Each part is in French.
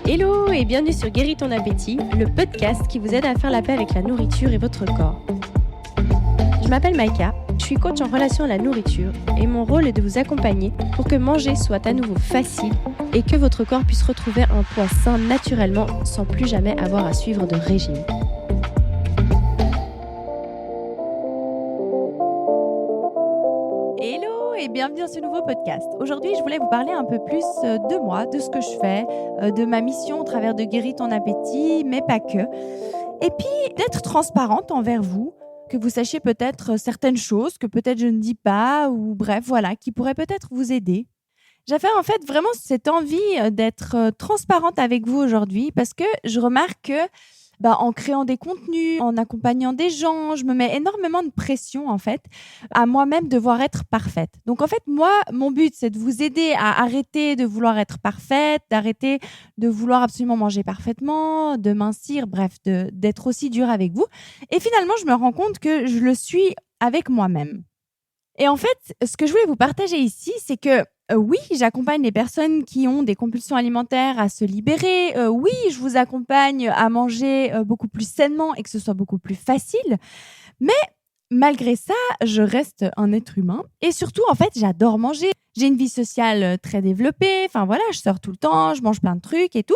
Hello et bienvenue sur Guéris ton appétit, le podcast qui vous aide à faire la paix avec la nourriture et votre corps. Je m'appelle Maïka, je suis coach en relation à la nourriture et mon rôle est de vous accompagner pour que manger soit à nouveau facile et que votre corps puisse retrouver un poids sain naturellement sans plus jamais avoir à suivre de régime. Hello et bienvenue dans ce nouveau podcast. Aujourd'hui, je voulais vous parler un peu plus de moi, de ce que je fais, de ma mission au travers de Guéris ton appétit, mais pas que. Et puis, d'être transparente envers vous, que vous sachiez peut-être certaines choses que peut-être je ne dis pas, ou bref, voilà, qui pourraient peut-être vous aider. J'avais en fait vraiment cette envie d'être transparente avec vous aujourd'hui parce que je remarque que en créant des contenus, en accompagnant des gens, je me mets énormément de pression en fait à moi-même de devoir être parfaite. Donc en fait, moi, mon but, c'est de vous aider à arrêter de vouloir être parfaite, d'arrêter de vouloir absolument manger parfaitement, de mincir, bref, d'être aussi dure avec vous. Et finalement, je me rends compte que je le suis avec moi-même. Et en fait, ce que je voulais vous partager ici, c'est que oui, j'accompagne les personnes qui ont des compulsions alimentaires à se libérer. Oui, je vous accompagne à manger beaucoup plus sainement et que ce soit beaucoup plus facile. Mais malgré ça, je reste un être humain. Et surtout, en fait, j'adore manger. J'ai une vie sociale très développée. Enfin voilà, je sors tout le temps, je mange plein de trucs et tout.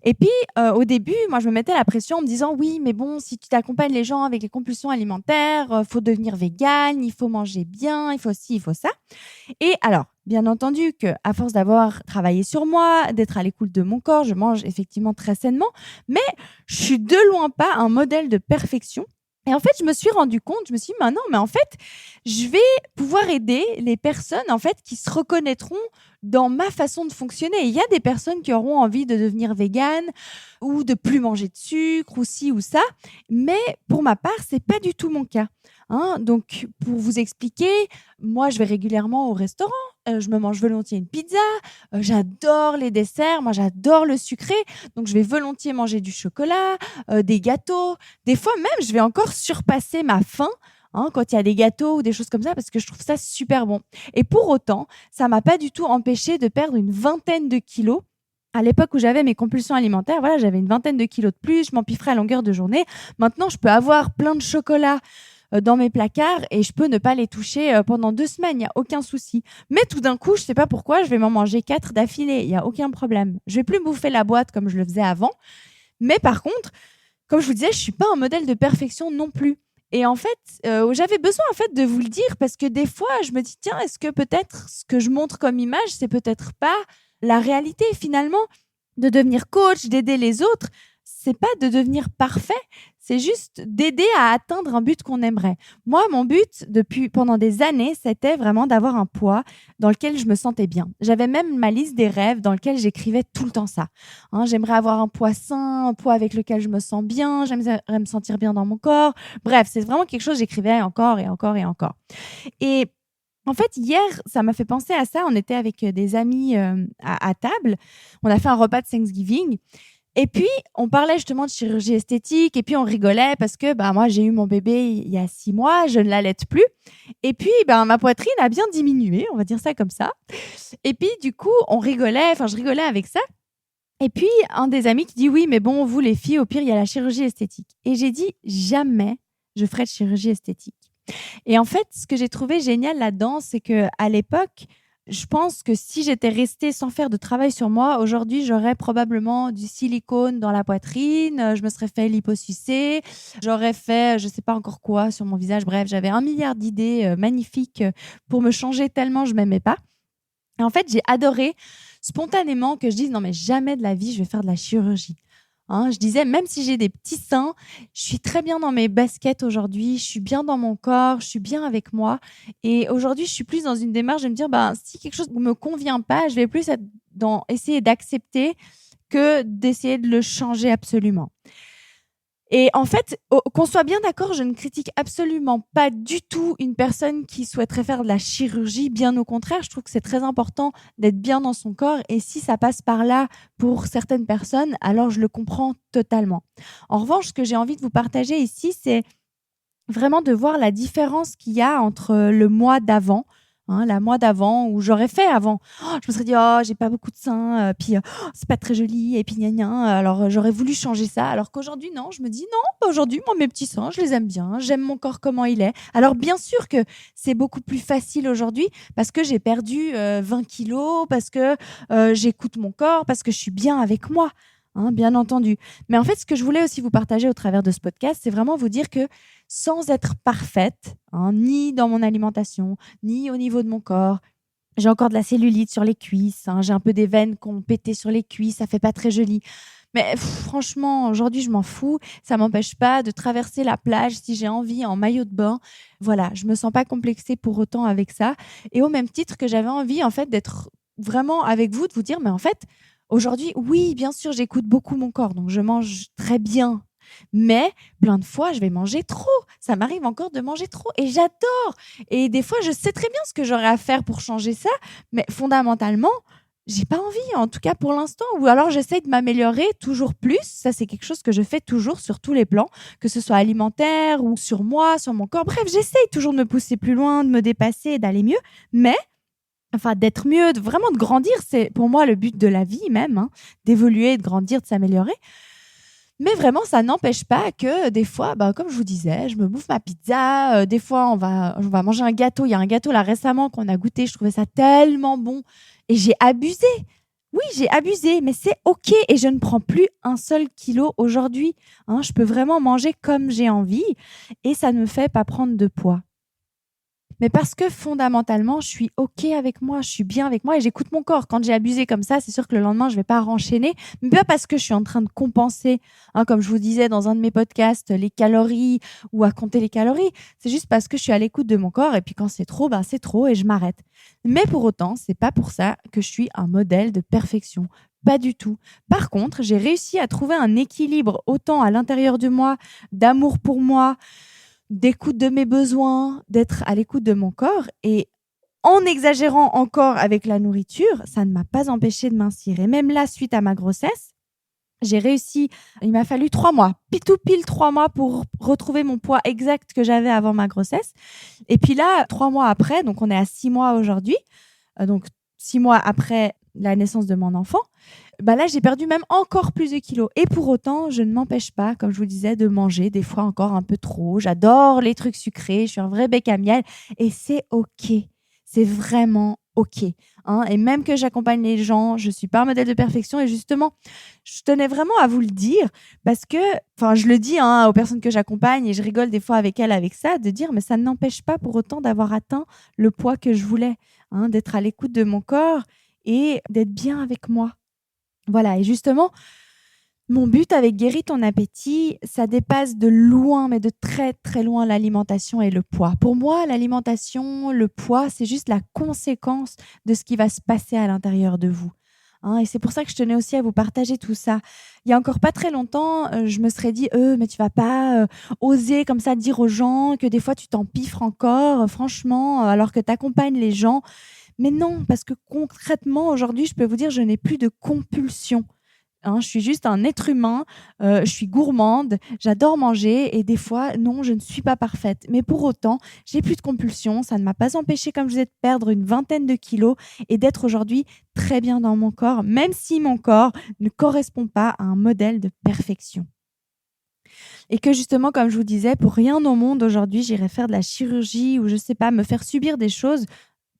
Et puis, au début, moi, je me mettais la pression en me disant: «Oui, mais bon, si tu t'accompagnes les gens avec les compulsions alimentaires, faut devenir végane, il faut manger bien, il faut ci, il faut ça». Et alors, bien entendu qu'à force d'avoir travaillé sur moi, d'être à l'écoute de mon corps, je mange effectivement très sainement, mais je suis de loin pas un modèle de perfection. Et en fait, je me suis rendu compte, je me suis dit: «Mais non, mais en fait, je vais pouvoir aider les personnes, en fait, qui se reconnaîtront dans ma façon de fonctionner». Et il y a des personnes qui auront envie de devenir véganes ou de plus manger de sucre ou ci ou ça, mais pour ma part, c'est pas du tout mon cas, hein. Donc pour vous expliquer, moi, je vais régulièrement au restaurant, je me mange volontiers une pizza, j'adore les desserts, moi j'adore le sucré, donc je vais volontiers manger du chocolat, des gâteaux. Des fois même, je vais encore surpasser ma faim, hein, quand il y a des gâteaux ou des choses comme ça parce que je trouve ça super bon. Et pour autant, ça m'a pas du tout empêché de perdre une vingtaine de kilos. À l'époque où j'avais mes compulsions alimentaires, voilà, j'avais une vingtaine de kilos de plus, je m'empiffrais à longueur de journée. Maintenant, je peux avoir plein de chocolat dans mes placards et je peux ne pas les toucher pendant 2 semaines, il n'y a aucun souci. Mais tout d'un coup, je ne sais pas pourquoi, je vais m'en manger 4 d'affilée, il n'y a aucun problème. Je ne vais plus bouffer la boîte comme je le faisais avant. Mais par contre, comme je vous disais, je ne suis pas un modèle de perfection non plus. Et en fait, j'avais besoin en fait de vous le dire parce que des fois, je me dis: «Tiens, est-ce que peut-être ce que je montre comme image, c'est peut-être pas la réalité finalement?» De devenir coach, d'aider les autres, c'est pas de devenir parfait, c'est juste d'aider à atteindre un but qu'on aimerait. Moi, mon but pendant des années, c'était vraiment d'avoir un poids dans lequel je me sentais bien. J'avais même ma liste des rêves dans lequel j'écrivais tout le temps ça. Hein, j'aimerais avoir un poids sain, un poids avec lequel je me sens bien, j'aimerais me sentir bien dans mon corps. Bref, c'est vraiment quelque chose que j'écrivais encore et encore et encore. Et en fait, hier, ça m'a fait penser à ça. On était avec des amis à table. On a fait un repas de Thanksgiving. Et puis, on parlait justement de chirurgie esthétique. Et puis, on rigolait parce que moi, j'ai eu mon bébé il y a 6 mois. Je ne l'allaite plus. Et puis, ma poitrine a bien diminué. On va dire ça comme ça. Et puis, du coup, on rigolait. Enfin, je rigolais avec ça. Et puis, un des amis qui dit: «Oui, mais bon, vous, les filles, au pire, il y a la chirurgie esthétique». Et j'ai dit: «Jamais je ferai de chirurgie esthétique». Et en fait, ce que j'ai trouvé génial là-dedans, c'est qu'à l'époque, je pense que si j'étais restée sans faire de travail sur moi, aujourd'hui, j'aurais probablement du silicone dans la poitrine, je me serais fait liposucer, j'aurais fait je sais pas encore quoi sur mon visage. Bref, j'avais 1 milliard d'idées, magnifiques, pour me changer tellement je m'aimais pas. Et en fait, j'ai adoré spontanément que je dise: «Non mais jamais de la vie je vais faire de la chirurgie». Hein, je disais: «Même si j'ai des petits seins, je suis très bien dans mes baskets aujourd'hui, je suis bien dans mon corps, je suis bien avec moi». Et aujourd'hui, je suis plus dans une démarche de me dire: si quelque chose ne me convient pas, je vais plus être dans essayer d'accepter que d'essayer de le changer absolument. Et en fait, qu'on soit bien d'accord, je ne critique absolument pas du tout une personne qui souhaiterait faire de la chirurgie. Bien au contraire, je trouve que c'est très important d'être bien dans son corps. Et si ça passe par là pour certaines personnes, alors je le comprends totalement. En revanche, ce que j'ai envie de vous partager ici, c'est vraiment de voir la différence qu'il y a entre le moi d'avant, la moi d'avant, où j'aurais fait avant. Je me serais dit: «Oh, j'ai pas beaucoup de seins, puis, c'est pas très joli et puis gna gna». Alors, j'aurais voulu changer ça, alors qu'aujourd'hui, non, je me dis: «Non, bah, aujourd'hui, moi, mes petits seins, je les aime bien, j'aime mon corps comment il est». Alors bien sûr que c'est beaucoup plus facile aujourd'hui parce que j'ai perdu, 20 kilos, parce que, j'écoute mon corps, parce que je suis bien avec moi, bien entendu. Mais en fait, ce que je voulais aussi vous partager au travers de ce podcast, c'est vraiment vous dire que sans être parfaite, ni dans mon alimentation, ni au niveau de mon corps, j'ai encore de la cellulite sur les cuisses, j'ai un peu des veines qui ont pété sur les cuisses, ça fait pas très joli. Mais franchement, aujourd'hui, je m'en fous. Ça m'empêche pas de traverser la plage si j'ai envie en maillot de bain. Voilà, je me sens pas complexée pour autant avec ça. Et au même titre que j'avais envie, en fait, d'être vraiment avec vous, de vous dire, mais en fait, aujourd'hui, oui, bien sûr, j'écoute beaucoup mon corps, donc je mange très bien. Mais plein de fois, je vais manger trop. Ça m'arrive encore de manger trop et j'adore. Et des fois, je sais très bien ce que j'aurais à faire pour changer ça, mais fondamentalement, j'ai pas envie, en tout cas pour l'instant. Ou alors j'essaye de m'améliorer toujours plus. Ça, c'est quelque chose que je fais toujours sur tous les plans, que ce soit alimentaire ou sur moi, sur mon corps. Bref, j'essaye toujours de me pousser plus loin, de me dépasser, d'aller mieux. Mais, enfin, d'être mieux, vraiment de grandir, c'est pour moi le but de la vie même, d'évoluer, de grandir, de s'améliorer. Mais vraiment, ça n'empêche pas que des fois, comme je vous disais, je me bouffe ma pizza. Des fois, on va manger un gâteau. Il y a un gâteau là récemment qu'on a goûté. Je trouvais ça tellement bon. Et j'ai abusé. Oui, j'ai abusé, mais c'est OK. Et je ne prends plus un seul kilo aujourd'hui. Je peux vraiment manger comme j'ai envie. Et ça ne me fait pas prendre de poids. Mais parce que fondamentalement, je suis OK avec moi, je suis bien avec moi et j'écoute mon corps. Quand j'ai abusé comme ça, c'est sûr que le lendemain, je ne vais pas renchaîner, mais pas parce que je suis en train de compenser, comme je vous disais dans un de mes podcasts, les calories ou à compter les calories. C'est juste parce que je suis à l'écoute de mon corps et puis quand c'est trop, c'est trop et je m'arrête. Mais pour autant, c'est pas pour ça que je suis un modèle de perfection. Pas du tout. Par contre, j'ai réussi à trouver un équilibre autant à l'intérieur de moi, d'amour pour moi, d'écoute de mes besoins, d'être à l'écoute de mon corps. Et en exagérant encore avec la nourriture, ça ne m'a pas empêché de mincir. Et même là, suite à ma grossesse, j'ai réussi, il m'a fallu 3 mois, tout pile 3 mois pour retrouver mon poids exact que j'avais avant ma grossesse. Et puis là, 3 mois après, donc on est à 6 mois aujourd'hui, donc 6 mois après la naissance de mon enfant, là, j'ai perdu même encore plus de kilos. Et pour autant, je ne m'empêche pas, comme je vous disais, de manger des fois encore un peu trop. J'adore les trucs sucrés, je suis un vrai bec à miel et c'est OK. C'est vraiment OK. Et même que j'accompagne les gens, je ne suis pas un modèle de perfection. Et justement, je tenais vraiment à vous le dire parce que, je le dis aux personnes que j'accompagne et je rigole des fois avec elles avec ça, de dire, mais ça ne n'empêche pas pour autant d'avoir atteint le poids que je voulais, d'être à l'écoute de mon corps et d'être bien avec moi. Voilà, et justement, mon but avec Guéris ton appétit, ça dépasse de loin, mais de très très loin l'alimentation et le poids. Pour moi, l'alimentation, le poids, c'est juste la conséquence de ce qui va se passer à l'intérieur de vous. Et c'est pour ça que je tenais aussi à vous partager tout ça. Il y a encore pas très longtemps, je me serais dit, mais tu vas pas oser comme ça dire aux gens que des fois tu t'empiffres encore, franchement, alors que tu accompagnes les gens. Mais non, parce que concrètement, aujourd'hui, je peux vous dire, je n'ai plus de compulsion. Je suis juste un être humain, je suis gourmande, j'adore manger et des fois, non, je ne suis pas parfaite. Mais pour autant, j'ai plus de compulsion, ça ne m'a pas empêché, comme je vous ai dit, de perdre une vingtaine de kilos et d'être aujourd'hui très bien dans mon corps, même si mon corps ne correspond pas à un modèle de perfection. Et que justement, comme je vous disais, pour rien au monde aujourd'hui, j'irais faire de la chirurgie ou je sais pas, me faire subir des choses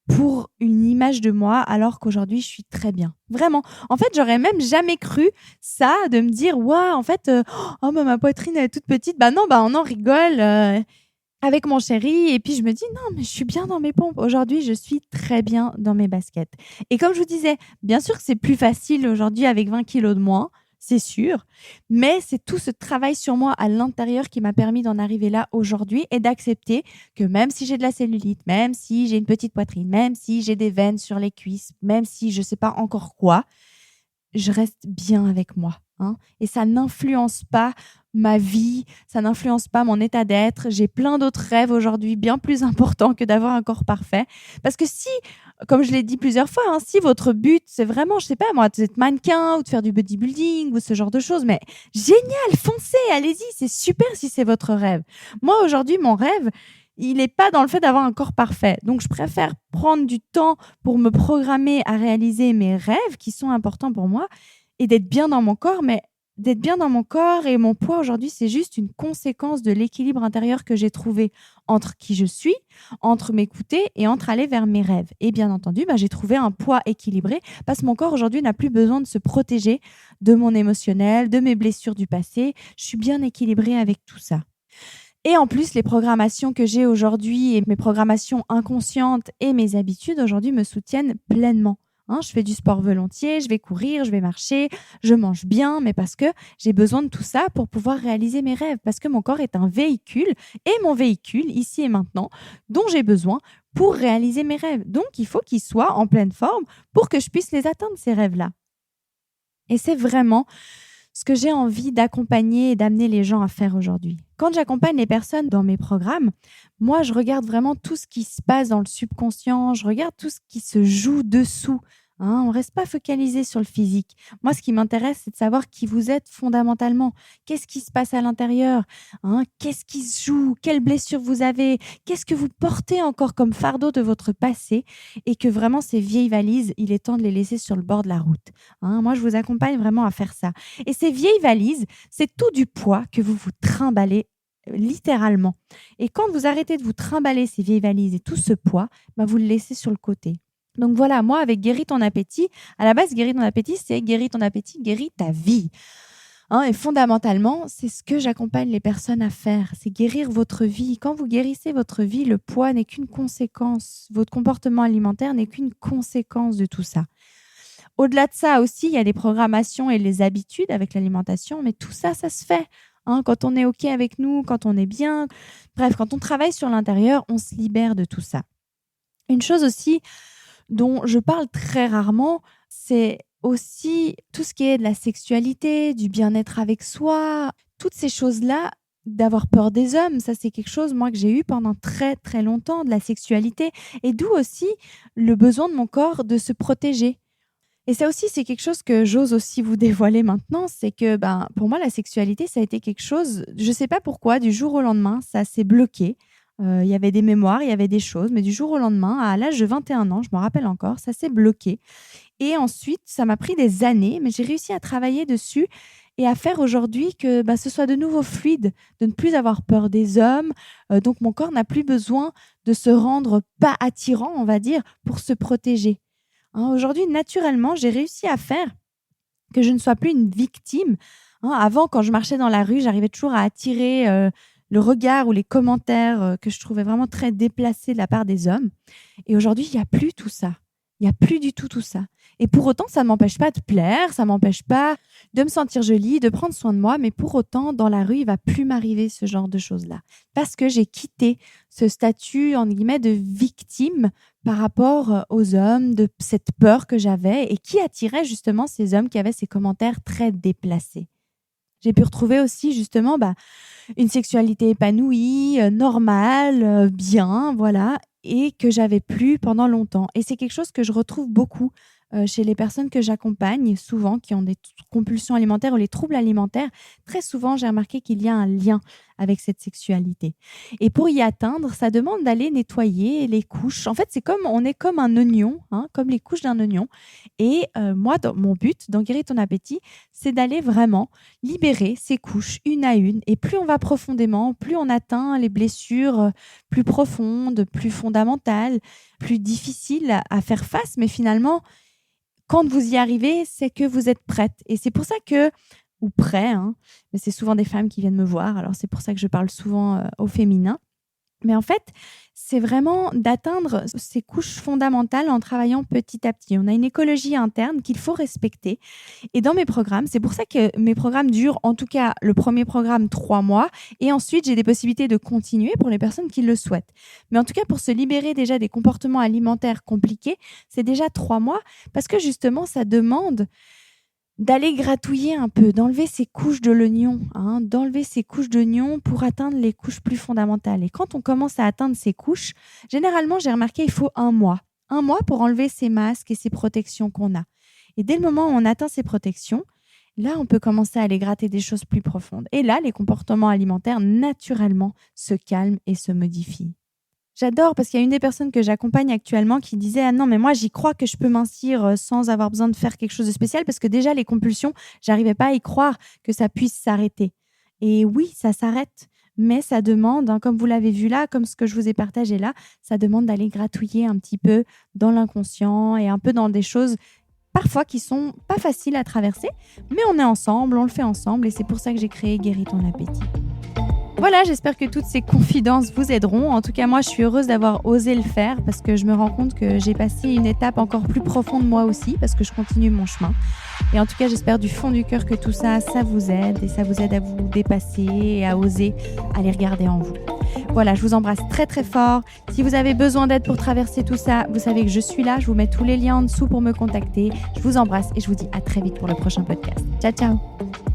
pour une image de moi, alors qu'aujourd'hui, je suis très bien. Vraiment. En fait, j'aurais même jamais cru ça, de me dire, waouh, en fait, ma poitrine elle est toute petite. Non, on en rigole avec mon chéri. Et puis, je me dis, non, mais je suis bien dans mes pompes. Aujourd'hui, je suis très bien dans mes baskets. Et comme je vous disais, bien sûr que c'est plus facile aujourd'hui avec 20 kilos de moins. C'est sûr, mais c'est tout ce travail sur moi à l'intérieur qui m'a permis d'en arriver là aujourd'hui et d'accepter que même si j'ai de la cellulite, même si j'ai une petite poitrine, même si j'ai des veines sur les cuisses, même si je ne sais pas encore quoi, je reste bien avec moi. Et ça n'influence pas ma vie, ça n'influence pas mon état d'être. J'ai plein d'autres rêves aujourd'hui bien plus importants que d'avoir un corps parfait. Parce que si, comme je l'ai dit plusieurs fois, si votre but, c'est vraiment, je sais pas moi, d'être mannequin ou de faire du bodybuilding ou ce genre de choses, mais génial, foncez, allez-y, c'est super si c'est votre rêve. Moi, aujourd'hui, mon rêve, il n'est pas dans le fait d'avoir un corps parfait. Donc, je préfère prendre du temps pour me programmer à réaliser mes rêves qui sont importants pour moi et d'être bien dans mon corps. Mais d'être bien dans mon corps et mon poids aujourd'hui, c'est juste une conséquence de l'équilibre intérieur que j'ai trouvé entre qui je suis, entre m'écouter et entre aller vers mes rêves. Et bien entendu, j'ai trouvé un poids équilibré parce que mon corps aujourd'hui n'a plus besoin de se protéger de mon émotionnel, de mes blessures du passé. Je suis bien équilibrée avec tout ça. Et en plus, les programmations que j'ai aujourd'hui et mes programmations inconscientes et mes habitudes aujourd'hui me soutiennent pleinement. Je fais du sport volontiers, je vais courir, je vais marcher, je mange bien, mais parce que j'ai besoin de tout ça pour pouvoir réaliser mes rêves, parce que mon corps est un véhicule, et mon véhicule, ici et maintenant, dont j'ai besoin pour réaliser mes rêves. Donc, il faut qu'il soit en pleine forme pour que je puisse les atteindre, ces rêves-là. Et c'est vraiment ce que j'ai envie d'accompagner et d'amener les gens à faire aujourd'hui. Quand j'accompagne les personnes dans mes programmes, moi, je regarde vraiment tout ce qui se passe dans le subconscient, je regarde tout ce qui se joue dessous. On ne reste pas focalisé sur le physique. Moi, ce qui m'intéresse, c'est de savoir qui vous êtes fondamentalement. Qu'est-ce qui se passe à l'intérieur? Qu'est-ce qui se joue? Quelles blessures vous avez? Qu'est-ce que vous portez encore comme fardeau de votre passé? Et que vraiment, ces vieilles valises, il est temps de les laisser sur le bord de la route. Moi, je vous accompagne vraiment à faire ça. Et ces vieilles valises, c'est tout du poids que vous vous trimballez littéralement. Et quand vous arrêtez de vous trimballer ces vieilles valises et tout ce poids, vous le laissez sur le côté. Donc voilà, moi, avec Guéris ton appétit, à la base, Guéris ton appétit, c'est guéris ton appétit, guéris ta vie. Et fondamentalement, c'est ce que j'accompagne les personnes à faire, c'est guérir votre vie. Quand vous guérissez votre vie, le poids n'est qu'une conséquence. Votre comportement alimentaire n'est qu'une conséquence de tout ça. Au-delà de ça aussi, il y a les programmations et les habitudes avec l'alimentation, mais tout ça, ça se fait. Quand on est OK avec nous, quand on est bien. Bref, quand on travaille sur l'intérieur, on se libère de tout ça. Une chose aussi dont je parle très rarement, c'est aussi tout ce qui est de la sexualité, du bien-être avec soi, toutes ces choses-là, d'avoir peur des hommes. Ça, c'est quelque chose, moi, que j'ai eu pendant très, très longtemps, de la sexualité. Et d'où aussi le besoin de mon corps de se protéger. Et ça aussi, c'est quelque chose que j'ose aussi vous dévoiler maintenant, c'est que pour moi, la sexualité, ça a été quelque chose, je ne sais pas pourquoi, du jour au lendemain, ça s'est bloqué. Il y avait des mémoires, il y avait des choses, mais du jour au lendemain, à l'âge de 21 ans, je me rappelle encore, ça s'est bloqué. Et ensuite, ça m'a pris des années, mais j'ai réussi à travailler dessus et à faire aujourd'hui que ce soit de nouveau fluide, de ne plus avoir peur des hommes. Donc, mon corps n'a plus besoin de se rendre pas attirant, on va dire, pour se protéger. Aujourd'hui, naturellement, j'ai réussi à faire que je ne sois plus une victime. Avant, quand je marchais dans la rue, j'arrivais toujours à attirer le regard ou les commentaires que je trouvais vraiment très déplacés de la part des hommes. Et aujourd'hui, il n'y a plus tout ça. Il n'y a plus du tout ça. Et pour autant, ça ne m'empêche pas de plaire, ça ne m'empêche pas de me sentir jolie, de prendre soin de moi. Mais pour autant, dans la rue, il ne va plus m'arriver ce genre de choses-là. Parce que j'ai quitté ce statut, entre guillemets, de victime par rapport aux hommes, de cette peur que j'avais et qui attirait justement ces hommes qui avaient ces commentaires très déplacés. J'ai pu retrouver aussi justement une sexualité épanouie, normale, bien, voilà, et que j'avais plus pendant longtemps. Et c'est quelque chose que je retrouve beaucoup chez les personnes que j'accompagne, souvent qui ont des compulsions alimentaires ou les troubles alimentaires. Très souvent, j'ai remarqué qu'il y a un lien avec cette sexualité. Et pour y atteindre, ça demande d'aller nettoyer les couches. En fait, on est comme un oignon, comme les couches d'un oignon. Et moi, mon but dans Guéris ton appétit, c'est d'aller vraiment libérer ces couches une à une. Et plus on va profondément, plus on atteint les blessures plus profondes, plus fondamentales, plus difficiles à faire face. Mais finalement, quand vous y arrivez, c'est que vous êtes prête. Et c'est pour ça que, ou prêt, mais c'est souvent des femmes qui viennent me voir, alors c'est pour ça que je parle souvent au féminin. Mais en fait, c'est vraiment d'atteindre ces couches fondamentales en travaillant petit à petit. On a une écologie interne qu'il faut respecter. Et dans mes programmes, c'est pour ça que mes programmes durent, en tout cas le premier programme, 3 mois. Et ensuite, j'ai des possibilités de continuer pour les personnes qui le souhaitent. Mais en tout cas, pour se libérer déjà des comportements alimentaires compliqués, c'est déjà 3 mois parce que justement, ça demande d'aller gratouiller un peu, d'enlever ces couches de l'oignon, d'enlever ces couches d'oignon pour atteindre les couches plus fondamentales. Et quand on commence à atteindre ces couches, généralement, j'ai remarqué, il faut 1 mois. 1 mois pour enlever ces masques et ces protections qu'on a. Et dès le moment où on atteint ces protections, là, on peut commencer à aller gratter des choses plus profondes. Et là, les comportements alimentaires, naturellement, se calment et se modifient. J'adore parce qu'il y a une des personnes que j'accompagne actuellement qui disait: «Ah non, mais moi j'y crois que je peux mincir, sans avoir besoin de faire quelque chose de spécial» parce que déjà les compulsions, j'arrivais pas à y croire que ça puisse s'arrêter et oui, ça s'arrête, mais ça demande, hein, comme vous l'avez vu là, comme ce que je vous ai partagé là, ça demande d'aller gratouiller un petit peu dans l'inconscient et un peu dans des choses parfois qui sont pas faciles à traverser, mais on est ensemble, on le fait ensemble et c'est pour ça que j'ai créé Guéris ton appétit. Voilà, j'espère que toutes ces confidences vous aideront. En tout cas, moi, je suis heureuse d'avoir osé le faire parce que je me rends compte que j'ai passé une étape encore plus profonde moi aussi parce que je continue mon chemin. Et en tout cas, j'espère du fond du cœur que tout ça, ça vous aide et ça vous aide à vous dépasser et à oser aller regarder en vous. Voilà, je vous embrasse très très fort. Si vous avez besoin d'aide pour traverser tout ça, vous savez que je suis là. Je vous mets tous les liens en dessous pour me contacter. Je vous embrasse et je vous dis à très vite pour le prochain podcast. Ciao, ciao!